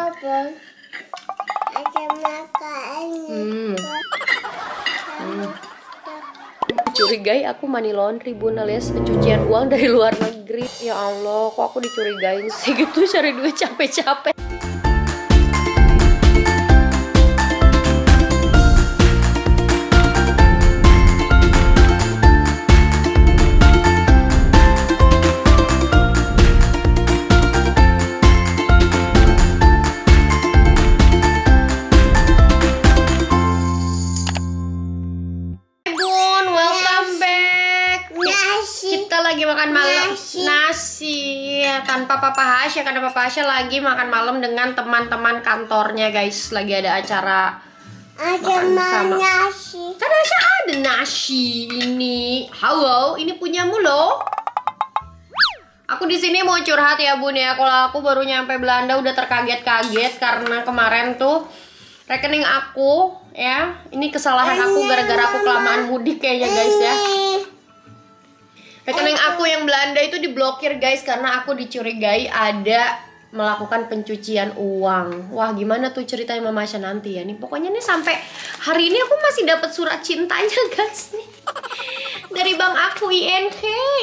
Apa? Ada makan. Curigai aku money laundry bun, alias pencucian uang dari luar negeri. Ya Allah, kok aku dicurigain sih gitu, cari duit capek-capek. Lagi makan malam nasi ya, tanpa Papa Hasya karena Papa Hasya lagi makan malam dengan teman-teman kantornya guys, lagi ada acara makan bersama. Nasi. Kan Hasya ada nasi ini. Halo, ini punyamu loh. Aku di sini mau curhat ya bun ya, kalau aku baru nyampe Belanda udah terkaget-kaget karena kemarin tuh rekening aku ya, ini kesalahan aku gara-gara aku kelamaan mudik kayaknya guys ya. Rekening aku yang Belanda itu diblokir guys karena aku dicurigai ada melakukan pencucian uang. Wah, gimana tuh ceritanya Mama Asya nanti ya nih. Pokoknya nih sampai hari ini aku masih dapat surat cintanya guys nih. Dari bank aku ING.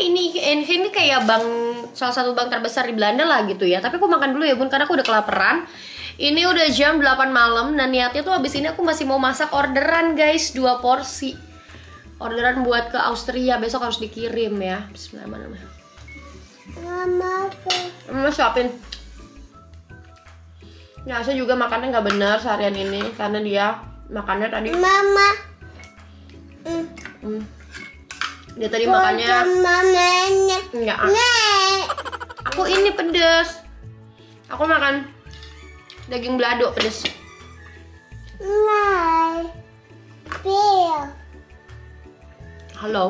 Ini ING ini kayak bank, salah satu bank terbesar di Belanda lah gitu ya. Tapi aku makan dulu ya bun karena aku udah kelaparan. Ini udah jam 8 malam dan niatnya tuh habis ini aku masih mau masak orderan guys, 2 porsi. Orderan buat ke Austria, besok harus dikirim ya. Bismillahirrahmanirrahim. Mama siapin. Ya, saya juga makannya nggak benar seharian ini karena dia makannya tadi. Mama. Dia tadi makannya. Enggak. Aku ini pedes. Aku makan daging balado pedes. Halo.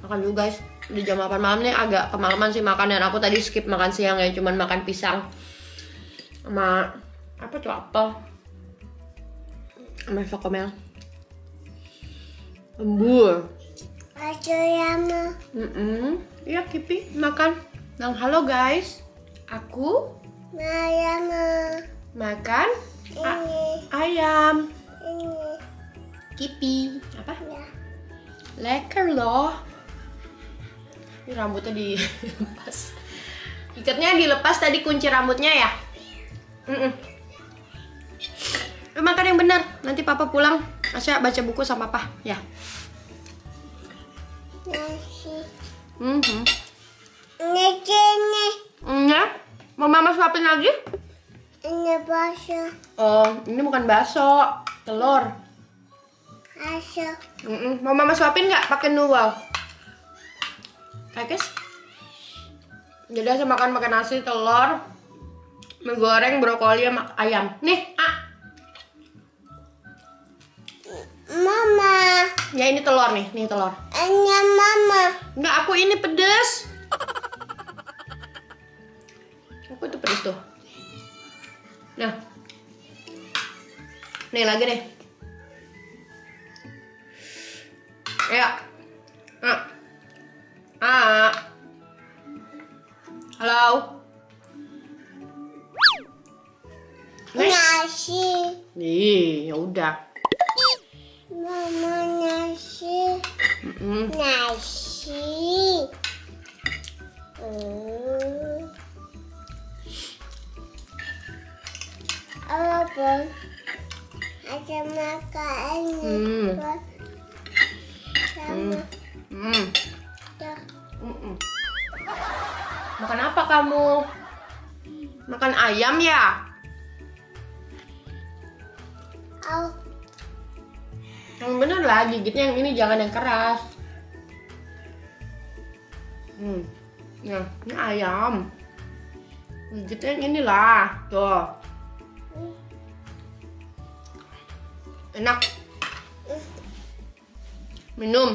Makan dulu guys. Di jam 8 malam nih agak kemalaman sih makan, dan aku tadi skip makan siang ya, cuman makan pisang sama apa tuh, apel sama sokomel. Lembur. Iya Kipi makan. Nah, halo guys. Aku makan ayam. Kipi apa? Lekker loh. Ini rambutnya dilepas. Ikatnya dilepas tadi, kunci rambutnya ya. Makan yang benar. Nanti Papa pulang Asya baca buku sama Papa ya. Ya. Mau Mama suapin lagi? Ini bakso. Oh, ini bukan bakso, telur. Mau Mama suapin nggak pakai noodle? Guys, jadi saya makan nasi, telur, mie goreng, brokoli, sama ayam. Nih, Mama. Ya ini telur nih telur. Ini Mama. Enggak, aku ini pedes. Aku itu pedes tuh. Nah, nih lagi nih. Ya. Halo. Nasi. Nih, ya udah. Mama nasi. Nasi. Apa? Ada makan. Makan apa kamu? Makan ayam ya? Yang bener lah, gigitnya yang ini, jangan yang keras. Nah, ini ayam. Gigitnya yang inilah, tuh. Enak. Minum.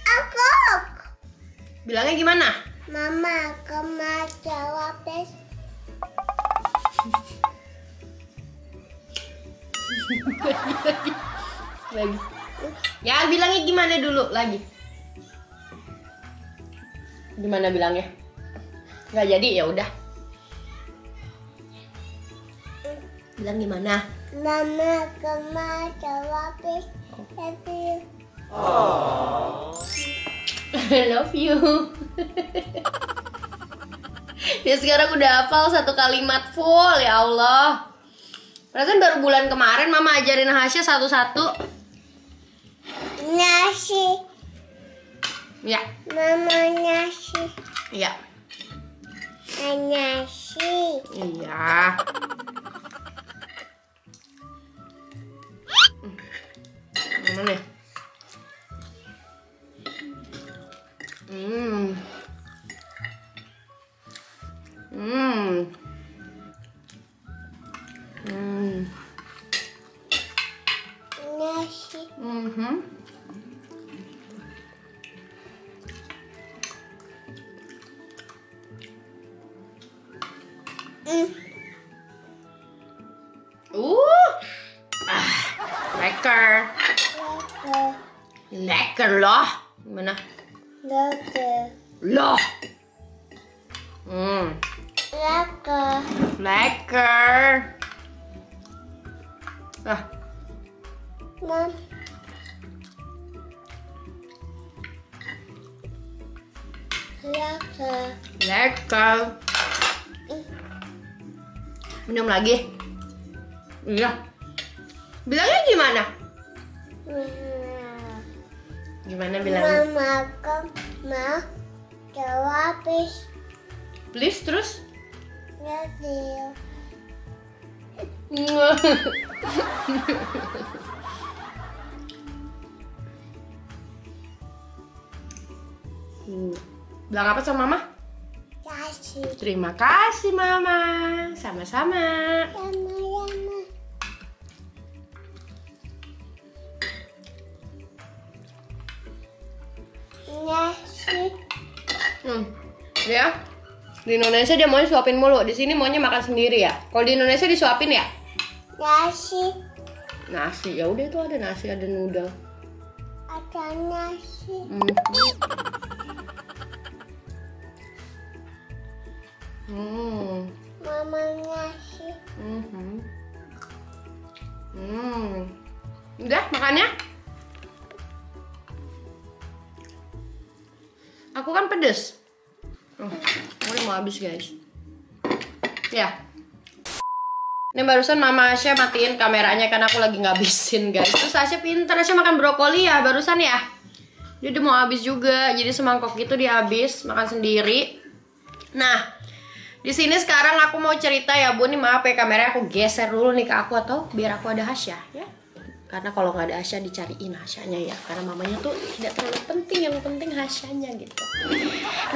Aku. Bilangnya gimana? Mama, kamu jawab lagi. Ya, bilangnya gimana dulu lagi? Gimana bilangnya? Nggak jadi ya udah. Bilang gimana? Mama kema jawab tapi I love you. Dia sekarang udah hafal 1 kalimat full, ya Allah. Perasaan baru bulan kemarin Mama ajarin Hasya satu-satu. nasi. Ya. Mama nasi. Iya. Nasi. Iya. Mana nih? Hmm. Nasi. Lekker. Lekker. Lekker loh. Gimana? Lekker. Loh. Lekker. Lekker. Ah, Mam. Lekker. lekker. Minum lagi. Iya. Bilangnya gimana? Gimana bilangnya? Mama kema jawab Please terus. nasi. Bilang apa sama Mama? Nasi. Terima kasih Mama. Sama-sama. Sama-sama. Nasi. Ya. Di Indonesia dia maunya suapin mulu. Di sini maunya makan sendiri ya. Kalau di Indonesia disuapin ya? Nasi. Nasi. Ya udah itu ada nasi, ada noodle. Ada nasi. Mama nasi. Udah makannya? Aku kan pedes. Aku udah mau habis guys. Ya. Ini barusan Mama Asya matiin kameranya karena aku lagi ngabisin guys. Terus Asya pintar, Asya makan brokoli ya barusan ya. Dia udah mau habis juga, jadi semangkok gitu dia habis makan sendiri. Nah, di sini sekarang aku mau cerita ya Bun. Nih maaf ya kameranya aku geser dulu nih ke aku atau biar aku ada Asya ya. Karena kalau nggak ada Asya dicariin Asyanya ya. Karena mamanya tuh tidak terlalu penting, yang penting Asyanya gitu.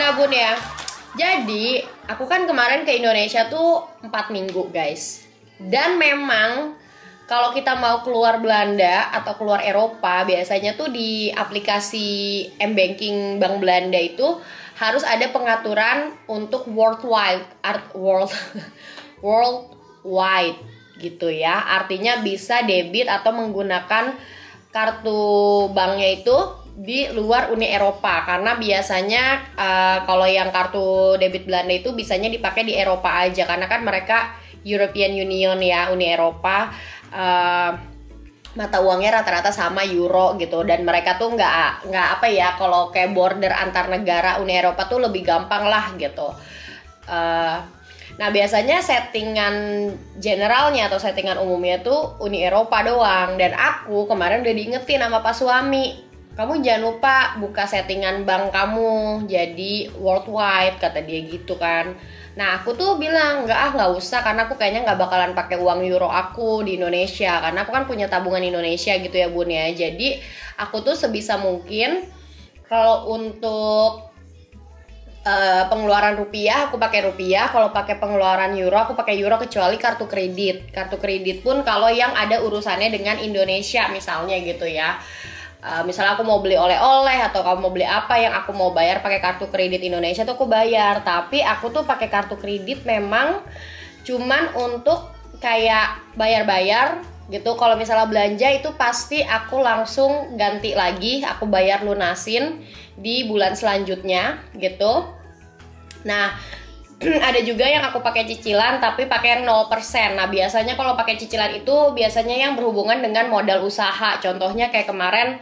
Nah Bun ya, jadi aku kan kemarin ke Indonesia tuh 4 minggu guys. Dan memang kalau kita mau keluar Belanda atau keluar Eropa, biasanya tuh di aplikasi M-Banking Bank Belanda itu harus ada pengaturan untuk worldwide gitu ya. Artinya bisa debit atau menggunakan kartu banknya itu di luar Uni Eropa. Karena biasanya kalau yang kartu debit Belanda itu bisanya dipakai di Eropa aja. Karena kan mereka European Union ya, Uni Eropa, mata uangnya rata-rata sama euro gitu. Dan mereka tuh nggak apa ya, kalau kayak border antar negara Uni Eropa tuh lebih gampang lah gitu. Nah biasanya settingan generalnya atau settingan umumnya tuh Uni Eropa doang. Dan aku kemarin udah diingetin sama Pak Suami, kamu jangan lupa buka settingan bank kamu jadi worldwide, kata dia gitu kan. Nah aku tuh bilang nggak usah, karena aku kayaknya nggak bakalan pakai uang euro aku di Indonesia, karena aku kan punya tabungan Indonesia gitu ya Bun ya. Jadi aku tuh sebisa mungkin kalau untuk pengeluaran rupiah aku pakai rupiah, kalau pakai pengeluaran euro aku pakai euro, kecuali kartu kredit. Kartu kredit pun kalau yang ada urusannya dengan Indonesia misalnya gitu ya. Misalnya aku mau beli oleh-oleh atau kamu mau beli apa yang aku mau bayar pakai kartu kredit Indonesia tuh aku bayar. Tapi aku tuh pakai kartu kredit memang cuman untuk kayak bayar-bayar gitu. Kalau misalnya belanja itu pasti aku langsung ganti lagi, aku bayar lunasin di bulan selanjutnya gitu. Nah, ada juga yang aku pakai cicilan tapi pakai yang 0%. Nah, biasanya kalau pakai cicilan itu biasanya yang berhubungan dengan modal usaha. Contohnya kayak kemarin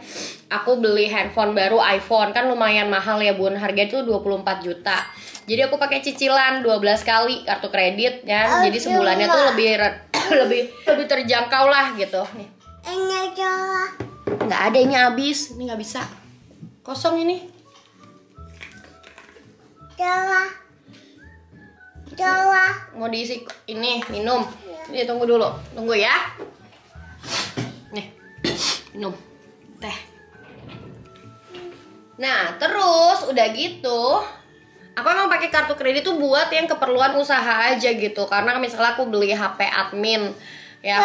aku beli handphone baru iPhone, kan lumayan mahal ya Bun, harga itu 24 juta. Jadi aku pakai cicilan 12 kali kartu kredit ya. Jadi sebulannya tuh lebih terjangkau lah gitu. Nih. Ini coba. Nggak ada, ini habis. Ini nggak bisa. Kosong ini. Coba. Mau diisi ini minum. Ini tunggu dulu. Tunggu ya. Nih. Minum teh. Nah, terus udah gitu, aku emang pakai kartu kredit tuh buat yang keperluan usaha aja gitu. Karena misalnya aku beli HP admin ya,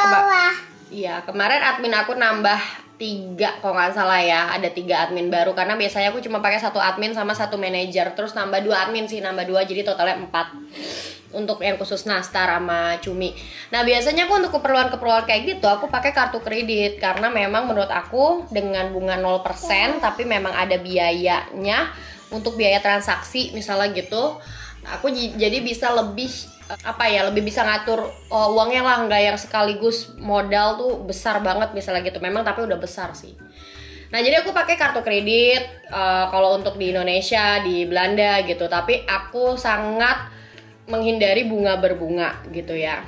iya, kemarin admin aku nambah 3 kalau nggak salah ya, ada 3 admin baru karena biasanya aku cuma pakai 1 admin sama 1 manajer, terus nambah 2 admin sih, nambah 2 jadi totalnya 4 untuk yang khusus Nastar sama Cumi. Nah, biasanya aku untuk keperluan kayak gitu aku pakai kartu kredit karena memang menurut aku dengan bunga 0% tapi memang ada biayanya untuk biaya transaksi misalnya gitu. Aku jadi bisa lebih lebih bisa ngatur uangnya lah, nggak yang sekaligus modal tuh besar banget misalnya gitu. Memang tapi udah besar sih. Nah, jadi aku pakai kartu kredit kalau untuk di Indonesia, di Belanda gitu. Tapi aku sangat menghindari bunga berbunga gitu ya.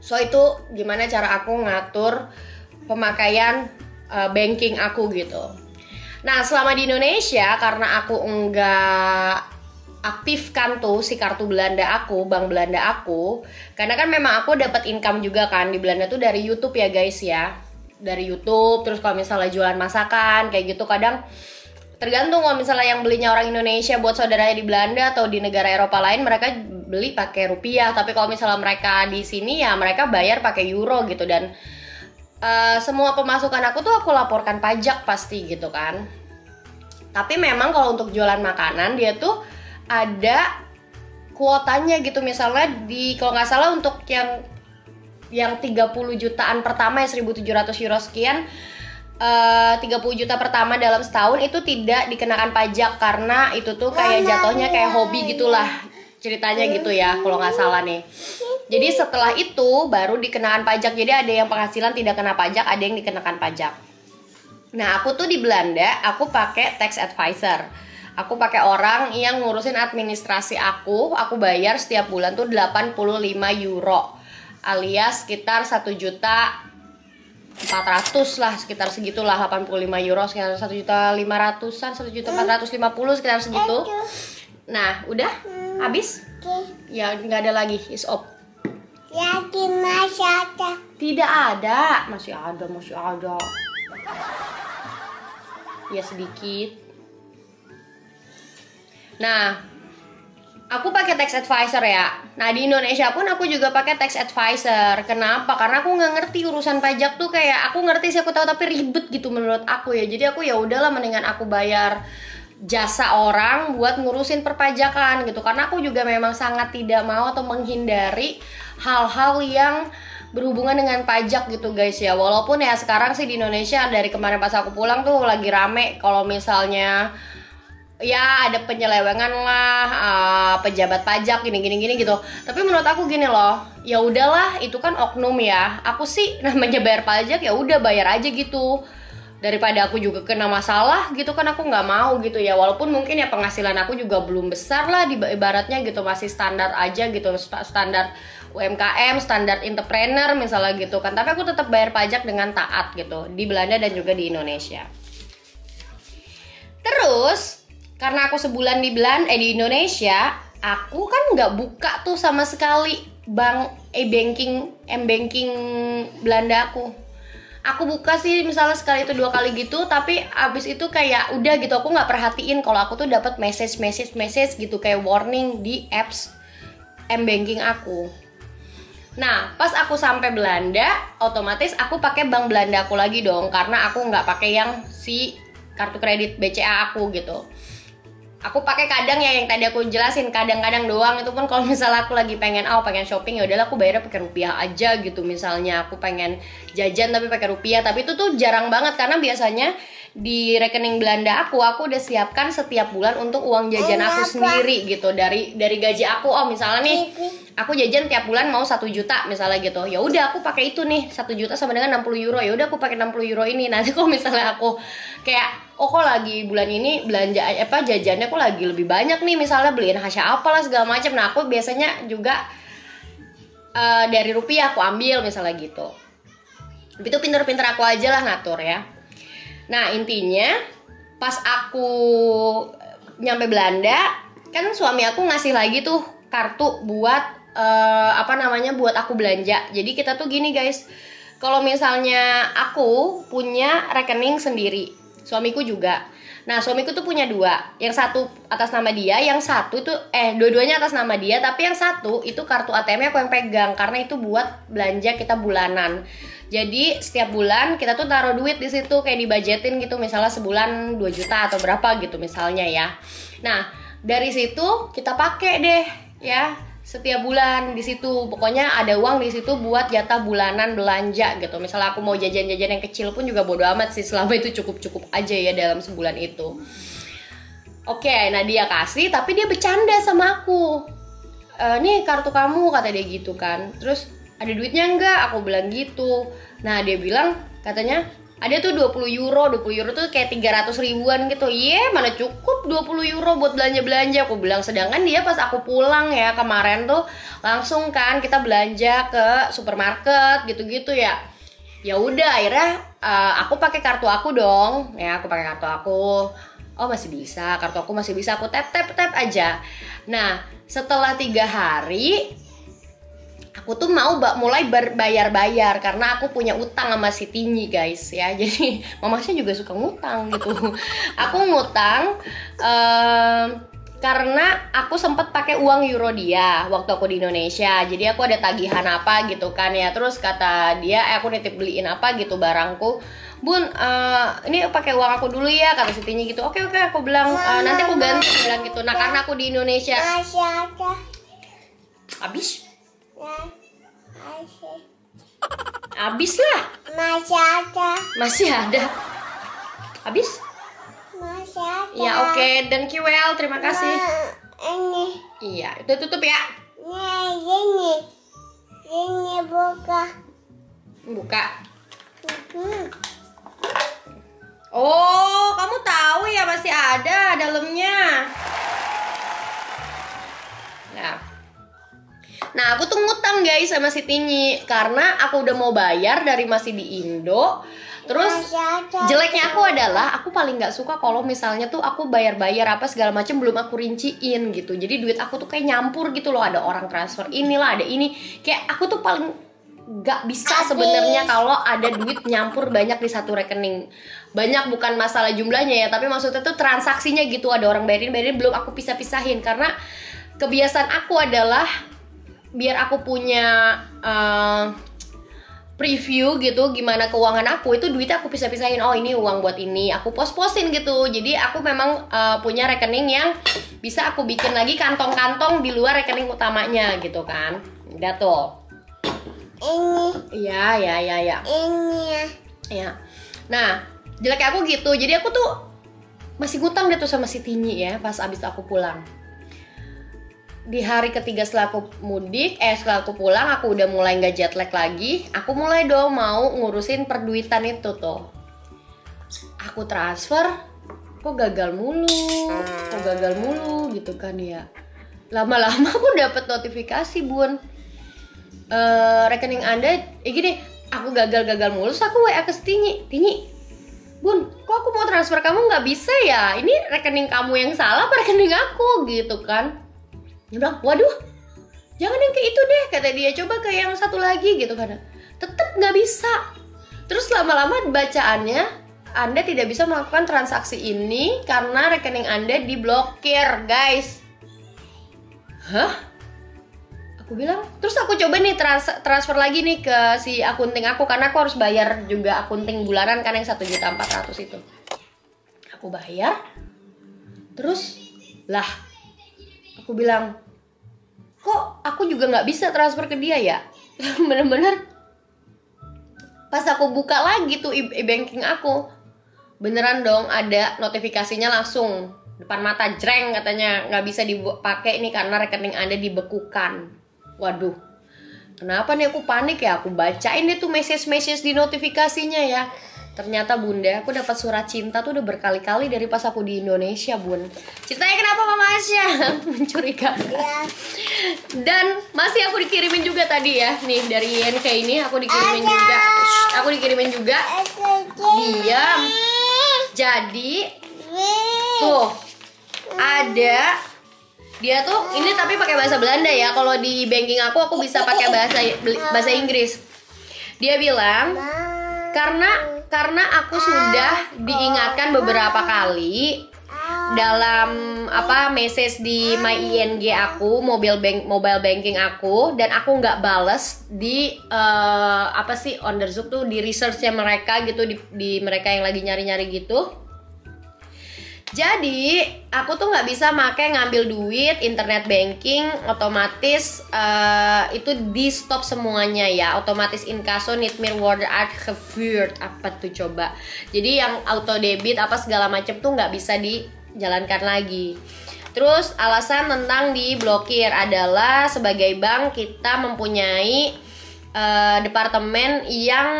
So itu gimana cara aku ngatur pemakaian banking aku gitu. Nah, selama di Indonesia karena aku enggak aktifkan tuh si kartu Belanda aku, bank Belanda aku, karena kan memang aku dapat income juga kan di Belanda tuh dari YouTube ya guys ya, dari YouTube. Terus kalau misalnya jualan masakan kayak gitu, kadang tergantung kalau misalnya yang belinya orang Indonesia buat saudaranya di Belanda atau di negara Eropa lain, mereka beli pakai rupiah. Tapi kalau misalnya mereka di sini ya mereka bayar pakai euro gitu. Dan semua pemasukan aku tuh aku laporkan pajak pasti gitu kan. Tapi memang kalau untuk jualan makanan dia tuh ada kuotanya gitu. Misalnya kalau nggak salah untuk yang 30 jutaan pertama ya 1.700 euro sekian, 30 juta pertama dalam setahun itu tidak dikenakan pajak karena itu tuh kayak jatuhnya kayak hobi gitulah ceritanya gitu ya kalau nggak salah nih. Jadi setelah itu baru dikenakan pajak. Jadi ada yang penghasilan tidak kena pajak, ada yang dikenakan pajak. Nah, aku tuh di Belanda aku pakai tax advisor. Aku pakai orang yang ngurusin administrasi aku bayar setiap bulan tuh 85 euro alias sekitar 1.400.000 lah, sekitar segitulah, 85 euro sekitar 1.500.000-an, 1.450.000 sekitar segitu. Nah, udah habis? Ya nggak ada lagi, is off. Lagi masih ada. Tidak ada, masih ada. Ya sedikit. Nah, aku pakai tax advisor ya. Nah, di Indonesia pun aku juga pakai tax advisor. Kenapa? Karena aku nggak ngerti urusan pajak tuh, kayak aku ngerti sih, aku tahu tapi ribet gitu menurut aku ya. Jadi aku ya udahlah, mendingan aku bayar jasa orang buat ngurusin perpajakan gitu. Karena aku juga memang sangat tidak mau atau menghindari hal-hal yang berhubungan dengan pajak gitu guys ya. Walaupun ya sekarang sih di Indonesia dari kemarin pas aku pulang tuh lagi rame kalau misalnya ya ada penyelewengan lah, pejabat pajak gini gitu. Tapi menurut aku gini loh, ya udahlah itu kan oknum ya. Aku sih namanya bayar pajak ya udah bayar aja gitu. Daripada aku juga kena masalah gitu kan, aku nggak mau gitu ya. Walaupun mungkin ya penghasilan aku juga belum besar lah ibaratnya gitu, masih standar aja gitu, standar UMKM, standar entrepreneur misalnya gitu kan. Tapi aku tetap bayar pajak dengan taat gitu di Belanda dan juga di Indonesia. Terus karena aku sebulan di Indonesia, aku kan nggak buka tuh sama sekali bank m-banking Belanda aku. Aku buka sih misalnya sekali itu 2 kali gitu, tapi abis itu kayak udah gitu, aku nggak perhatiin kalau aku tuh dapat message gitu kayak warning di apps m-banking aku. Nah, pas aku sampai Belanda, otomatis aku pakai bank Belanda aku lagi dong, karena aku nggak pakai yang si kartu kredit BCA aku gitu. Aku pakai kadang ya yang tadi aku jelasin, kadang-kadang doang. Itu pun kalau misalnya aku lagi pengen pengen shopping, ya udahlah aku bayarnya pakai rupiah aja gitu. Misalnya aku pengen jajan tapi pakai rupiah, tapi itu tuh jarang banget karena biasanya di rekening Belanda aku udah siapkan setiap bulan untuk uang jajan aku sendiri gitu, dari gaji aku. Oh misalnya nih aku jajan tiap bulan mau 1 juta misalnya gitu, ya udah aku pakai itu nih, 1 juta sama dengan 60 euro, ya udah aku pakai 60 euro ini. Nanti kalau misalnya aku kayak kok lagi bulan ini belanja jajannya aku lagi lebih banyak nih, misalnya beliin Hasya apalah segala macam, nah aku biasanya juga dari rupiah aku ambil misalnya gitu. Itu pinter-pinter aku aja lah ngatur ya. Nah intinya pas aku nyampe Belanda kan suami aku ngasih lagi tuh kartu buat buat aku belanja. Jadi kita tuh gini guys, kalau misalnya aku punya rekening sendiri, suamiku juga. Nah suamiku tuh punya 2, yang satu atas nama dia, yang satu tuh dua-duanya atas nama dia, tapi yang satu itu kartu ATM-nya aku yang pegang karena itu buat belanja kita bulanan. Jadi setiap bulan kita tuh taruh duit di situ, kayak dibajetin gitu, misalnya sebulan 2 juta atau berapa gitu misalnya ya. Nah dari situ kita pakai deh ya, setiap bulan di situ pokoknya ada uang di situ buat jatah bulanan belanja gitu. Misalnya aku mau jajan-jajan yang kecil pun juga bodo amat sih, selama itu cukup-cukup aja ya dalam sebulan itu. Oke, nah dia kasih tapi dia bercanda sama aku. Nih kartu kamu, kata dia gitu kan. Terus ada duitnya enggak? Aku bilang gitu. Nah dia bilang katanya ada tuh 20 euro tuh kayak 300 ribuan gitu. Mana cukup 20 euro buat belanja-belanja, aku bilang. Sedangkan dia pas aku pulang ya kemarin tuh langsung kan kita belanja ke supermarket gitu-gitu ya. Ya udah akhirnya aku pakai kartu aku dong. Ya aku pakai kartu aku. Oh masih bisa, kartu aku masih bisa, aku tap aja. Nah setelah 3 hari aku tuh mau mulai bayar karena aku punya utang sama si Tinyi guys ya. Jadi mamasnya juga suka ngutang gitu. Aku ngutang karena aku sempat pakai uang euro dia waktu aku di Indonesia. Jadi aku ada tagihan apa gitu kan ya. Terus kata dia aku nitip beliin apa gitu barangku. Bun, ini pakai uang aku dulu ya, kata si Tinyi gitu. Oke, aku bilang nanti aku ganti, bilang gitu. Nah karena aku di Indonesia habis. Habis lah. Masih ada. Habis? Masih ada. Ya oke, thank you well, terima kasih. Ini. Iya, udah tutup ya. Ini buka. Buka. Oh, kamu tahu ya masih ada dalamnya. Nah, aku tuh ngutang guys sama si Tinyi karena aku udah mau bayar dari masih di Indo. Terus jeleknya aku adalah aku paling nggak suka kalau misalnya tuh aku bayar-bayar apa segala macam belum aku rinciin gitu. Jadi duit aku tuh kayak nyampur gitu loh, ada orang transfer inilah, ada ini. Kayak aku tuh paling nggak bisa sebenarnya kalau ada duit nyampur banyak di satu rekening. Banyak bukan masalah jumlahnya ya, tapi maksudnya tuh transaksinya gitu, ada orang bayarin belum aku pisah-pisahin. Karena kebiasaan aku adalah biar aku punya preview gitu gimana keuangan aku, itu duitnya aku pisah-pisahin. Oh ini uang buat ini, aku pos-posin gitu. Jadi aku memang punya rekening yang bisa aku bikin lagi kantong-kantong di luar rekening utamanya gitu kan. Udah tuh. Ini. Iya. Ini ya. Ya. Nah, jelek aku gitu. Jadi aku tuh masih ngutang deh tuh sama si Tinyi ya pas abis aku pulang. Di hari ketiga setelah aku setelah aku pulang, aku udah mulai nggak jet lag lagi. Aku mulai dong mau ngurusin perduitan itu tuh. Aku transfer, kok gagal mulu gitu kan ya. Lama-lama aku dapat notifikasi, Bun. Rekening Anda, gini, aku gagal mulu. Terus aku WA ke Tinyi, Bun, kok aku mau transfer kamu nggak bisa ya? Ini rekening kamu yang salah apa rekening aku gitu kan? Dia bilang, waduh, jangan yang kayak itu deh, kata dia, coba ke yang satu lagi gitu kan. Tetep gak bisa. Terus lama-lama bacaannya, Anda tidak bisa melakukan transaksi ini karena rekening Anda diblokir, guys. Hah? Aku bilang, terus aku coba nih transfer lagi nih ke si akunting aku, karena aku harus bayar juga akunting bulanan kan yang 1.400.000 itu. Aku bayar, terus Lah, aku bilang, kok aku juga nggak bisa transfer ke dia ya? Bener-bener pas aku buka lagi tuh e-banking aku, beneran dong ada notifikasinya langsung depan mata, jreng, katanya nggak bisa dipakai ini karena rekening Anda dibekukan. Waduh, kenapa nih aku panik ya? Aku bacain itu message di notifikasinya ya. Ternyata bunda, aku dapat surat cinta tuh udah berkali-kali dari pas aku di Indonesia, bun. Ceritanya kenapa Mama Asya mencurigakan? Ya. Dan masih aku dikirimin juga tadi ya, nih dari INK ini aku dikirimin juga. Aku dikirimin juga. Diam. Jadi tuh ada dia tuh ini tapi pakai bahasa Belanda ya. Kalau di banking aku bisa pakai bahasa Inggris. Dia bilang karena aku sudah diingatkan beberapa kali dalam message di my ING aku, mobile banking aku, dan aku nggak bales di on the Zoom tuh di researchnya mereka gitu, di mereka yang lagi nyari-nyari gitu. Jadi aku tuh nggak bisa ngambil duit internet banking, otomatis itu di stop semuanya ya, otomatis inkasso niet meer worden uitgevoerd. Apa tuh coba? Jadi yang auto debit segala macam tuh nggak bisa dijalankan lagi. Terus alasan tentang diblokir adalah sebagai bank kita mempunyai departemen yang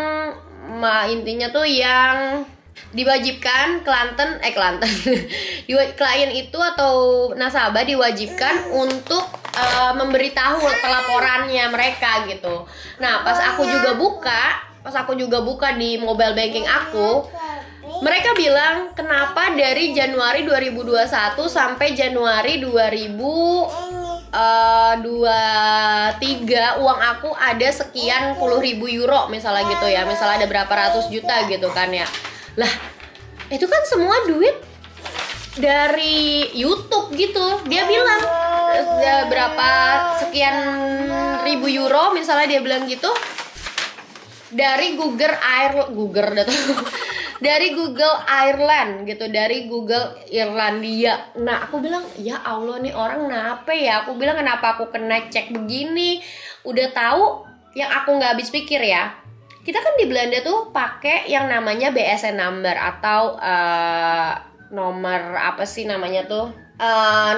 intinya tuh yang diwajibkan klien itu atau nasabah diwajibkan untuk memberitahu pelaporannya mereka gitu. Nah, pas aku juga buka di mobile banking aku, mereka bilang kenapa dari Januari 2021 sampai Januari 2023 uang aku ada sekian puluh ribu euro misalnya gitu ya, misalnya ada berapa ratus juta gitu kan ya. Lah, itu kan semua duit dari YouTube gitu. Dia bilang berapa sekian ribu euro misalnya, dia bilang gitu dari dari Google Ireland gitu, dari Google Irlandia. Nah, aku bilang ya Allah nih orang kenapa ya? Aku bilang kenapa aku kena cek begini? Udah tahu yang aku nggak habis pikir ya. Kita kan di Belanda tuh pakai yang namanya BSN number atau nomor apa sih namanya tuh,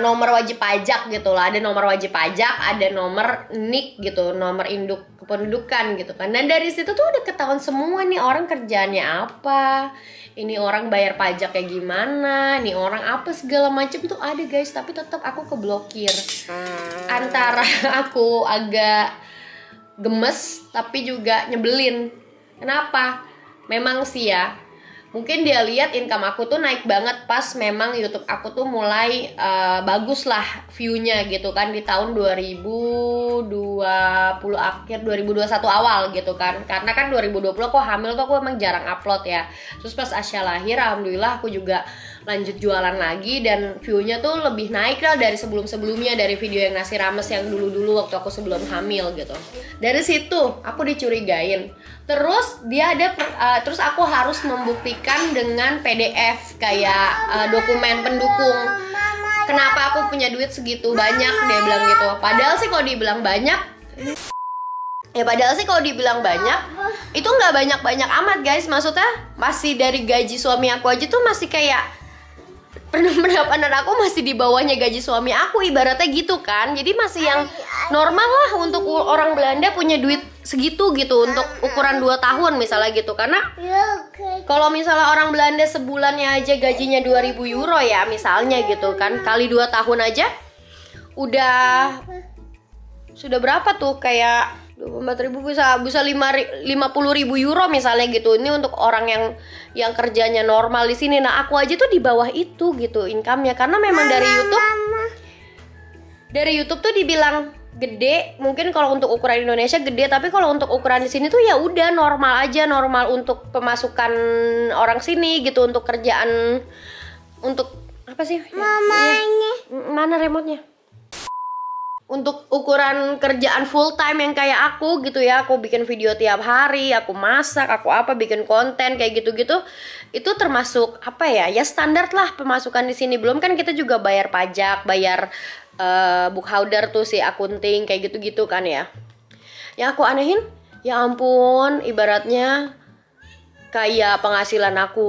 nomor wajib pajak gitu lah. Ada nomor wajib pajak, ada nomor NIK gitu, nomor induk kependudukan gitu kan. Dan dari situ tuh udah ketahuan semua nih orang kerjaannya apa, ini orang bayar pajak kayak gimana, nih orang apa segala macam tuh ada guys. Tapi tetap aku keblokir. Antara aku agak gemes tapi juga nyebelin. Kenapa? Memang sih ya, mungkin dia lihat income aku tuh naik banget pas memang YouTube aku tuh mulai bagus lah view-nya gitu kan di tahun 2020 akhir 2021 awal gitu kan. Karena kan 2020 aku hamil tuh aku emang jarang upload ya. Terus pas Asya lahir alhamdulillah aku juga lanjut jualan lagi dan view-nya tuh lebih naik lah dari sebelum-sebelumnya, dari video yang nasi rames yang dulu-dulu waktu aku sebelum hamil gitu. Dari situ aku dicurigain. Terus dia ada terus aku harus membuktikan dengan PDF kayak dokumen pendukung. Kenapa aku punya duit segitu banyak, dia bilang gitu. Padahal sih kalau dibilang banyak itu nggak banyak-banyak amat guys. Maksudnya masih dari gaji suami aku aja tuh masih kayak pendapatan aku masih di bawahnya gaji suami aku, ibaratnya gitu kan. Jadi masih yang normal lah untuk orang Belanda punya duit segitu gitu untuk ukuran 2 tahun misalnya gitu. Karena kalau misalnya orang Belanda sebulannya aja gajinya 2.000 euro ya misalnya gitu kan, kali 2 tahun aja sudah berapa tuh, kayak 24.000 bisa 50.000 euro misalnya gitu. Ini untuk orang yang kerjanya normal di sini. Nah, aku aja tuh di bawah itu gitu income-nya, karena memang dari YouTube tuh dibilang gede. Mungkin kalau untuk ukuran Indonesia gede, tapi kalau untuk ukuran di sini tuh ya udah normal aja, normal untuk pemasukan orang sini gitu, untuk kerjaan, untuk apa sih? Mamanya. Mana remote-nya? untuk ukuran kerjaan full time yang kayak aku gitu ya, aku bikin video tiap hari, aku masak, aku apa, bikin konten kayak gitu-gitu, itu termasuk apa ya, ya standar lah pemasukan di sini. Belum kan kita juga bayar pajak, bayar bookholder tuh si akunting kayak gitu-gitu kan ya. Yang aku anehin, ya ampun, ibaratnya kayak penghasilan aku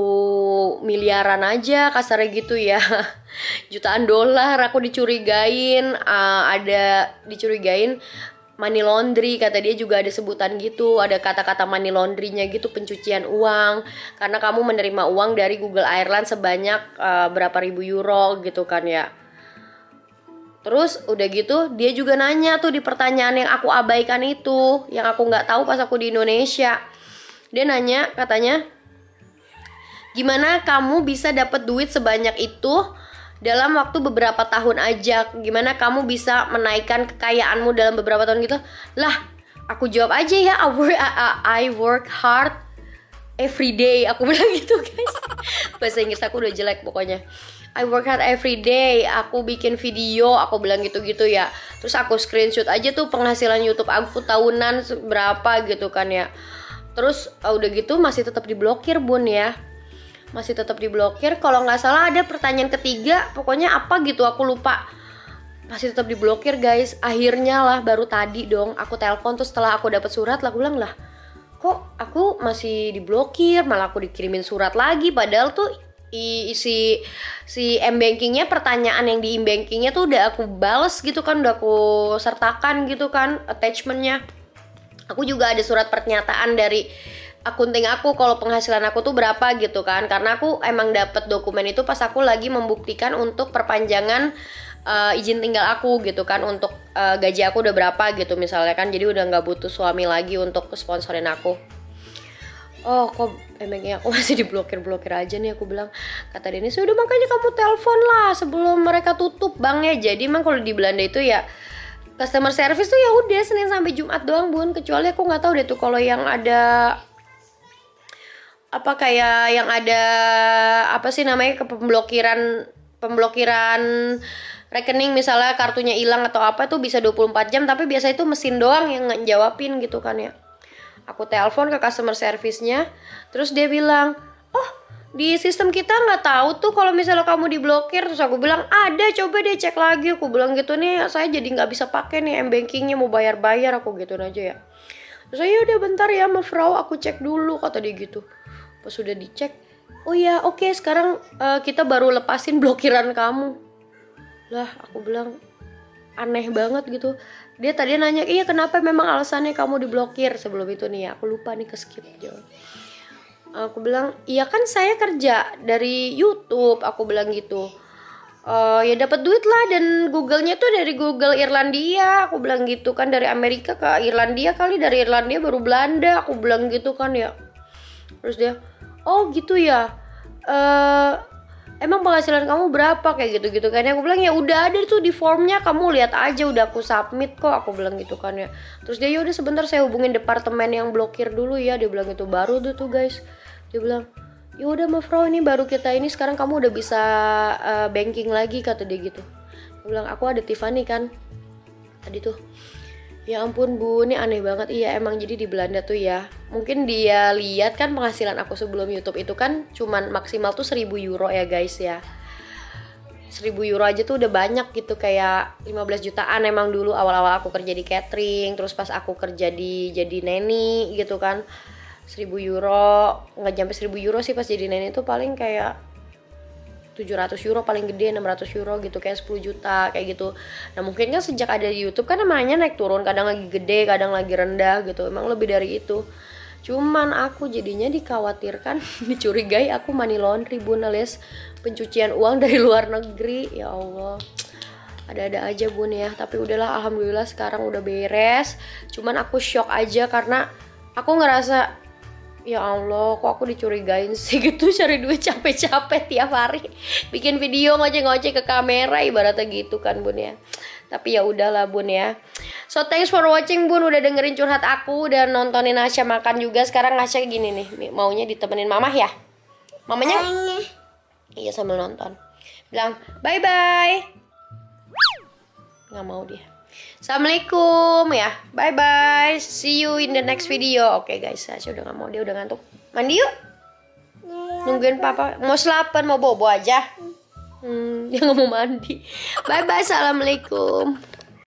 miliaran aja kasarnya gitu ya. Jutaan dolar aku dicurigain, dicurigain money laundry, kata dia juga ada sebutan gitu, ada kata-kata money laundry-nya gitu, pencucian uang karena kamu menerima uang dari Google Ireland sebanyak berapa ribu euro gitu kan ya. Terus udah gitu dia juga nanya tuh di pertanyaan yang aku abaikan itu, yang aku nggak tahu pas aku di Indonesia. Dia nanya, katanya, gimana kamu bisa dapat duit sebanyak itu dalam waktu beberapa tahun aja? Gimana kamu bisa menaikkan kekayaanmu dalam beberapa tahun gitu? Lah, aku jawab aja ya, I work hard every day. Aku bilang gitu guys. Bahasa Inggris aku udah jelek pokoknya. I work hard every day. Aku bikin video, aku bilang gitu-gitu ya. Terus aku screenshot aja tuh penghasilan YouTube aku tahunan berapa gitu kan ya. Terus udah gitu masih tetap diblokir bun ya. Masih tetap diblokir. Kalau nggak salah ada pertanyaan ketiga, pokoknya apa gitu aku lupa. Masih tetap diblokir guys. Akhirnya lah baru tadi dong aku telepon, terus setelah aku dapat surat lah aku bilang, lah kok aku masih diblokir, malah aku dikirimin surat lagi. Padahal tuh si m-bankingnya, pertanyaan yang di m-bankingnya tuh udah aku bales gitu kan, udah aku sertakan gitu kan attachmentnya. Aku juga ada surat pernyataan dari akunting aku kalau penghasilan aku tuh berapa gitu kan, karena aku emang dapet dokumen itu pas aku lagi membuktikan untuk perpanjangan izin tinggal aku gitu kan, untuk gaji aku udah berapa gitu misalnya kan, jadi udah nggak butuh suami lagi untuk sponsorin aku. Oh kok emangnya aku masih diblokir aja nih, aku bilang. Kata Dennis, udah makanya kamu telepon lah sebelum mereka tutup banknya. Jadi emang kalau di Belanda itu ya customer service tuh ya udah Senin sampai Jumat doang bun, kecuali aku nggak tahu deh tuh kalau yang ada apa, kayak yang ada apa sih namanya, pemblokiran rekening, misalnya kartunya hilang atau apa tuh bisa 24 jam, tapi biasa itu mesin doang yang ngejawabin gitu kan ya. Aku telepon ke customer service-nya, terus dia bilang, oh di sistem kita nggak tahu tuh kalau misalnya kamu diblokir. Terus aku bilang, ada, coba deh cek lagi. Aku bilang gitu, nih saya jadi nggak bisa pakai nih m-bankingnya, mau bayar aku gituin aja ya. Terus saya udah bentar ya Mevrouw, aku cek dulu, kata dia gitu. Pas sudah dicek, oh ya oke, sekarang kita baru lepasin blokiran kamu. Lah aku bilang aneh banget gitu. Dia tadi nanya, iya kenapa, memang alasannya kamu diblokir? Sebelum itu nih ya, aku lupa nih, ke skip jawab. Aku bilang, iya kan saya kerja dari YouTube, aku bilang gitu. Ya dapat duit lah, dan Google-nya tuh dari Google Irlandia, aku bilang gitu kan, dari Amerika ke Irlandia kali, dari Irlandia baru Belanda, aku bilang gitu kan ya. Terus dia, oh gitu ya, emang penghasilan kamu berapa, kayak gitu-gitu kan. Aku bilang, ya udah ada tuh di formnya, kamu lihat aja, udah aku submit kok, aku bilang gitu kan ya. Terus dia, yaudah sebentar saya hubungin departemen yang blokir dulu ya, dia bilang gitu. Baru tuh guys, dia bilang, ya udah Mevrouw, ini baru kita ini sekarang kamu udah bisa banking lagi, kata dia gitu. Dia bilang, aku ada Tiffany kan tadi tuh. Ya ampun bu, ini aneh banget. Iya emang, jadi di Belanda tuh ya, mungkin dia lihat kan penghasilan aku sebelum YouTube itu kan cuman maksimal tuh 1.000 euro ya guys ya. 1.000 euro aja tuh udah banyak gitu, kayak 15 jutaan emang dulu awal-awal aku kerja di catering. Terus pas aku kerja jadi nanny gitu kan, 1.000 euro, nggak sampai 1.000 euro sih pas jadi nanny itu, paling kayak 700 euro paling gede, 600 euro gitu, kayak 10 juta kayak gitu. Nah mungkin kan sejak ada di YouTube kan namanya naik turun, kadang lagi gede, kadang lagi rendah gitu, emang lebih dari itu. Cuman aku jadinya dikhawatirkan, dicurigai aku money laundry bun, alias pencucian uang dari luar negeri. Ya Allah, ada-ada aja bun ya. Tapi udahlah, alhamdulillah sekarang udah beres. Cuman aku shock aja karena aku ngerasa, ya Allah, kok aku dicurigain sih gitu, cari duit capek-capek tiap hari, bikin video ngoceh-ngoceh ke kamera, ibaratnya gitu kan bun ya. Tapi ya udahlah bun ya. So thanks for watching bun, udah dengerin curhat aku dan nontonin Asya makan juga. Sekarang Asya gini nih, maunya ditemenin mamah ya. Mamanya? Iya sambil nonton. Bilang bye-bye. Nggak mau dia. Assalamualaikum ya. Bye bye. See you in the next video. Oke guys, saya udah nggak mau, dia udah ngantuk. Mandi yuk. Nungguin papa. Mau selapan, mau bobo aja. Dia nggak mau mandi. Bye bye. Assalamualaikum.